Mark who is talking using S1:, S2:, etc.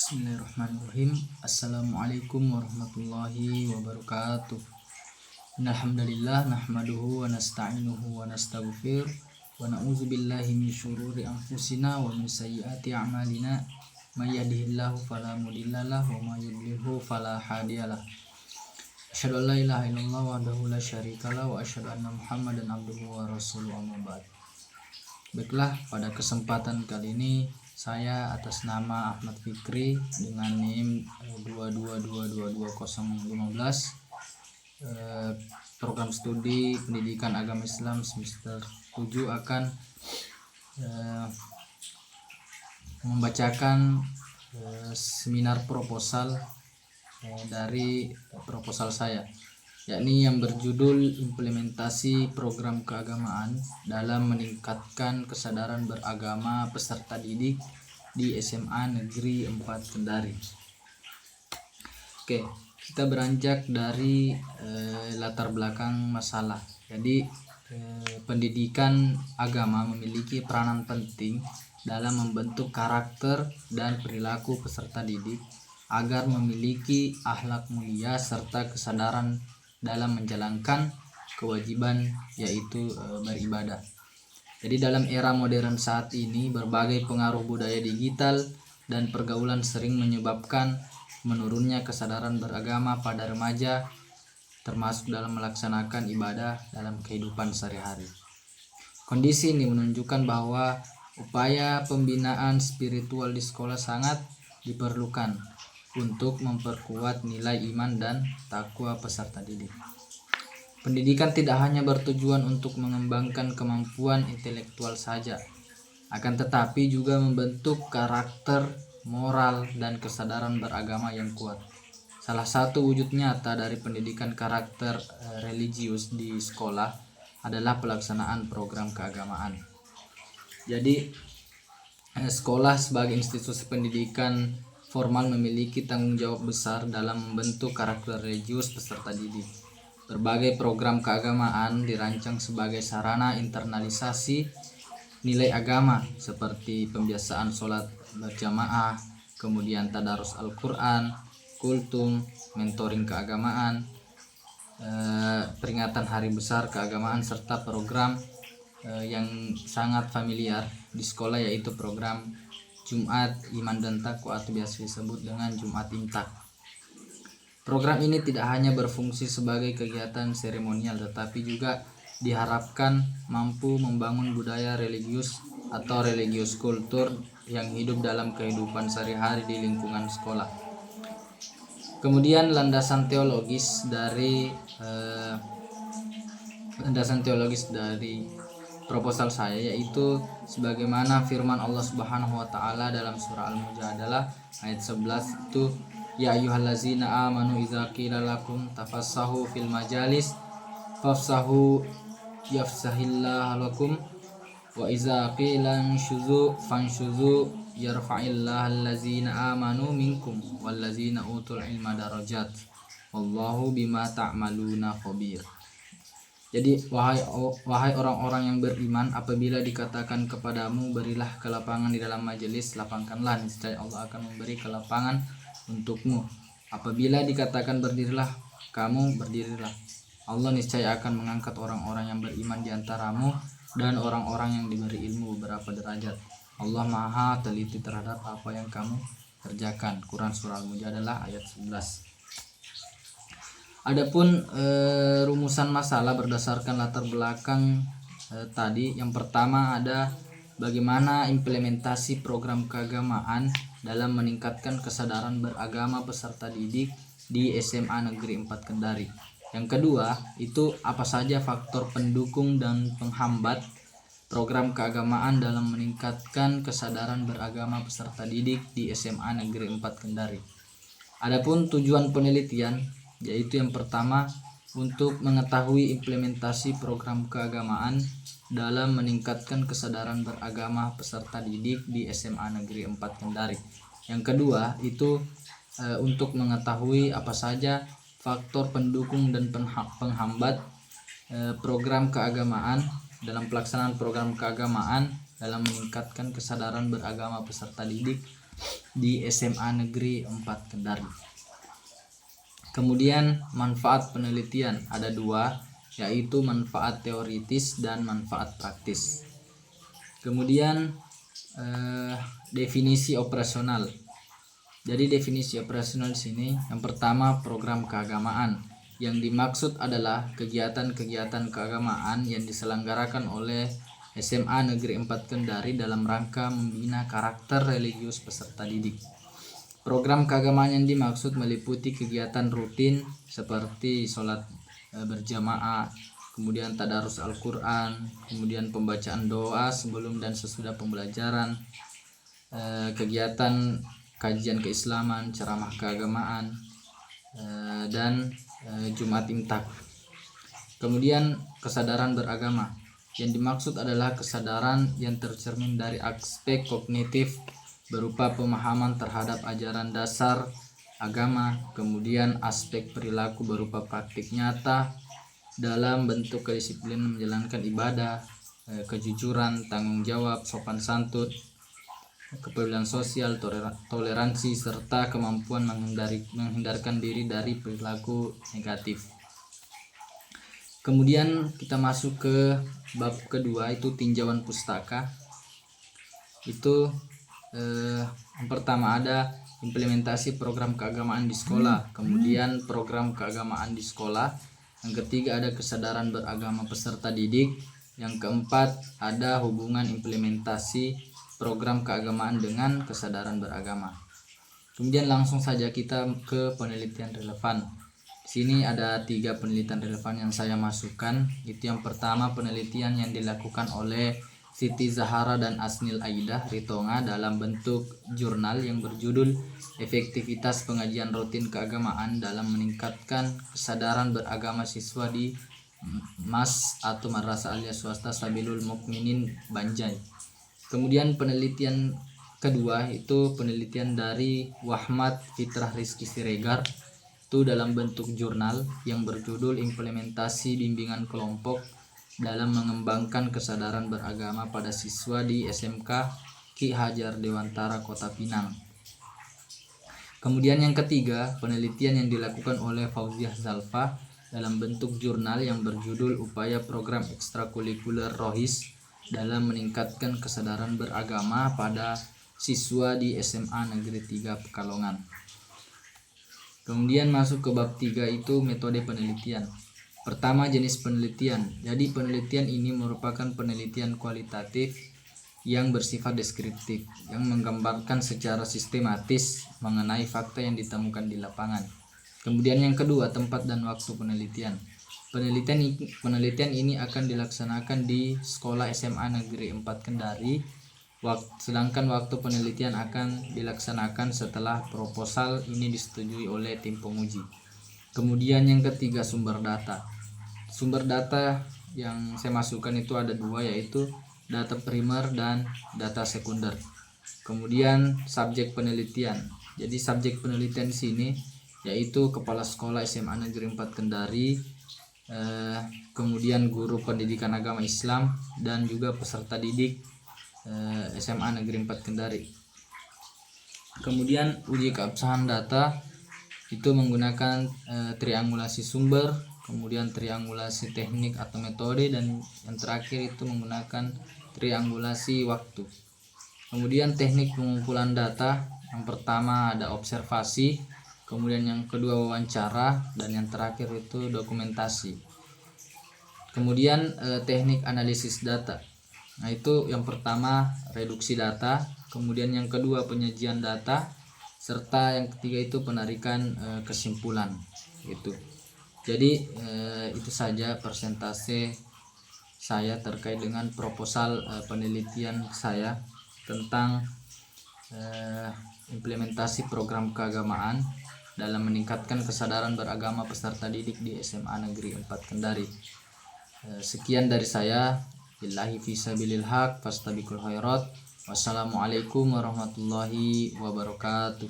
S1: Bismillahirrahmanirrahim. Assalamualaikum warahmatullahi wabarakatuh. Alhamdulillah nahmaduhu wa nasta'inuhu wa nastaghfir wa na'udzu billahi min syururi anfusina wa min sayyiati a'malina. May yahdihillahu fala mudhillalah wa may yudhlilhu fala hadiyalah. Asyhadu an la ilaha illallah wahdahu la syarikalah wa asyhadu anna Muhammadan abduhu wa rasuluhu amma ba'd. Baiklah, pada kesempatan kali ini saya atas nama Ahmad Fikri dengan NIM 222222015 program studi pendidikan agama Islam semester 7 akan membacakan seminar proposal dari proposal saya, yakni yang berjudul implementasi program keagamaan dalam meningkatkan kesadaran beragama peserta didik di SMA Negeri 4 Kendari. Oke, kita beranjak dari latar belakang masalah. Jadi pendidikan agama memiliki peranan penting dalam membentuk karakter dan perilaku peserta didik agar memiliki akhlak mulia serta kesadaran dalam menjalankan kewajiban, yaitu beribadah. Jadi dalam era modern saat ini, berbagai pengaruh budaya digital dan pergaulan sering menyebabkan menurunnya kesadaran beragama pada remaja, termasuk dalam melaksanakan ibadah dalam kehidupan sehari-hari. Kondisi ini menunjukkan bahwa upaya pembinaan spiritual di sekolah sangat diperlukan untuk memperkuat nilai iman dan takwa peserta didik. Pendidikan tidak hanya bertujuan untuk mengembangkan kemampuan intelektual saja, akan tetapi juga membentuk karakter, moral, dan kesadaran beragama yang kuat. Salah satu wujud nyata dari pendidikan karakter religius di sekolah adalah pelaksanaan program keagamaan. Jadi, sekolah sebagai institusi pendidikan formal memiliki tanggung jawab besar dalam membentuk karakter religius peserta didik. Berbagai program keagamaan dirancang sebagai sarana internalisasi nilai agama seperti pembiasaan sholat berjamaah, kemudian tadarus Al-Quran, kultum, mentoring keagamaan, peringatan hari besar keagamaan, serta program yang sangat familiar di sekolah, yaitu program Jumat Iman dan Takwa atau biasa disebut dengan Jumat Imtak. Program ini tidak hanya berfungsi sebagai kegiatan seremonial, tetapi juga diharapkan mampu membangun budaya religius atau religius kultur yang hidup dalam kehidupan sehari-hari di lingkungan sekolah. Kemudian landasan teologis dari proposal saya yaitu sebagaimana firman Allah Subhanahu wa taala dalam surah Al-Mujadalah ayat 11 itu, ya ayyuhallazina amanu idza qila lakum tafassahu fil majalis fafsahu yafsahillahu lakum wa idza qila inshuzu fanshuzu yarfa'illahu allazina amanu minkum wallazina utul ilma darajat wallahu bima ta'maluna khabir. Jadi wahai orang-orang yang beriman, apabila dikatakan kepadamu berilah kelapangan di dalam majelis, lapangkanlah, niscaya Allah akan memberi kelapangan untukmu. Apabila dikatakan berdirilah, kamu berdirilah. Allah niscaya akan mengangkat orang-orang yang beriman di antaramu dan orang-orang yang diberi ilmu beberapa derajat. Allah Maha teliti terhadap apa yang kamu kerjakan. Quran surah Al-Mujadalah ayat 11. Adapun rumusan masalah berdasarkan latar belakang tadi, yang pertama ada bagaimana implementasi program keagamaan dalam meningkatkan kesadaran beragama peserta didik di SMA Negeri 4 Kendari. Yang kedua, itu apa saja faktor pendukung dan penghambat program keagamaan dalam meningkatkan kesadaran beragama peserta didik di SMA Negeri 4 Kendari. Adapun tujuan penelitian, yaitu yang pertama untuk mengetahui implementasi program keagamaan dalam meningkatkan kesadaran beragama peserta didik di SMA Negeri 4 Kendari. Yang kedua itu untuk mengetahui apa saja faktor pendukung dan penghambat program keagamaan dalam pelaksanaan program keagamaan dalam meningkatkan kesadaran beragama peserta didik di SMA Negeri 4 Kendari. Kemudian manfaat penelitian ada dua, yaitu manfaat teoritis dan manfaat praktis. Kemudian definisi operasional. Jadi definisi operasional di sini yang pertama program keagamaan. Yang dimaksud adalah kegiatan-kegiatan keagamaan yang diselenggarakan oleh SMA Negeri 4 Kendari dalam rangka membina karakter religius peserta didik. Program keagamaan yang dimaksud meliputi kegiatan rutin seperti sholat berjamaah, kemudian tadarus Al-Quran, kemudian pembacaan doa sebelum dan sesudah pembelajaran, kegiatan kajian keislaman, ceramah keagamaan, dan Jumat Imtak. Kemudian kesadaran beragama. Yang dimaksud adalah kesadaran yang tercermin dari aspek kognitif berupa pemahaman terhadap ajaran dasar agama, kemudian aspek perilaku berupa praktik nyata dalam bentuk kedisiplinan menjalankan ibadah, kejujuran, tanggung jawab, sopan santun, kepedulian sosial, toleransi, serta kemampuan menghindarkan diri dari perilaku negatif. Kemudian kita masuk ke bab kedua, itu tinjauan pustaka. Itu yang pertama ada implementasi program keagamaan di sekolah, kemudian program keagamaan di sekolah. Yang ketiga ada kesadaran beragama peserta didik. Yang keempat ada hubungan implementasi program keagamaan dengan kesadaran beragama. Kemudian langsung saja kita ke penelitian relevan. Di sini ada 3 penelitian relevan yang saya masukkan. Itu yang pertama penelitian yang dilakukan oleh Siti Zahara dan Asnil Aidah Ritonga dalam bentuk jurnal yang berjudul Efektivitas Pengajian Rutin Keagamaan dalam Meningkatkan Kesadaran Beragama Siswa di MAS atau Madrasah Aliyah Swasta Sabilul Mukminin Banjai. Kemudian penelitian kedua itu penelitian dari Wahmat Fitrah Rizky Siregar, itu dalam bentuk jurnal yang berjudul Implementasi Bimbingan Kelompok dalam Mengembangkan Kesadaran Beragama pada Siswa di SMK Ki Hajar Dewantara Kota Pinang. Kemudian yang ketiga penelitian yang dilakukan oleh Fauziah Zalfa dalam bentuk jurnal yang berjudul Upaya Program Ekstrakurikuler Rohis dalam Meningkatkan Kesadaran Beragama pada Siswa di SMA Negeri 3 Pekalongan. Kemudian masuk ke bab 3 itu metode penelitian. Pertama jenis penelitian. Jadi penelitian ini merupakan penelitian kualitatif yang bersifat deskriptif, yang menggambarkan secara sistematis mengenai fakta yang ditemukan di lapangan. Kemudian yang kedua tempat dan waktu penelitian. Penelitian ini akan dilaksanakan di Sekolah SMA Negeri 4 Kendari. Sedangkan waktu penelitian akan dilaksanakan setelah proposal ini disetujui oleh tim penguji. Kemudian yang ketiga sumber data. Sumber data yang saya masukkan itu ada 2, yaitu data primer dan data sekunder. Kemudian subjek penelitian. Jadi subjek penelitian di sini yaitu kepala sekolah SMA Negeri 4 Kendari, kemudian guru pendidikan agama Islam dan juga peserta didik SMA Negeri 4 Kendari. Kemudian uji keabsahan data itu menggunakan triangulasi sumber, kemudian triangulasi teknik atau metode, dan yang terakhir itu menggunakan triangulasi waktu. Kemudian teknik pengumpulan data, yang pertama ada observasi, kemudian yang kedua wawancara, dan yang terakhir itu dokumentasi. Kemudian teknik analisis data. Nah itu yang pertama reduksi data, kemudian yang kedua penyajian data, serta yang ketiga itu penarikan kesimpulan gitu. Jadi itu saja persentase saya terkait dengan proposal penelitian saya tentang implementasi program keagamaan dalam meningkatkan kesadaran beragama peserta didik di SMA Negeri 4 Kendari. Sekian dari saya. Billahi fisabilil haq fastabiqul khairat. Wassalamualaikum warahmatullahi wabarakatuh.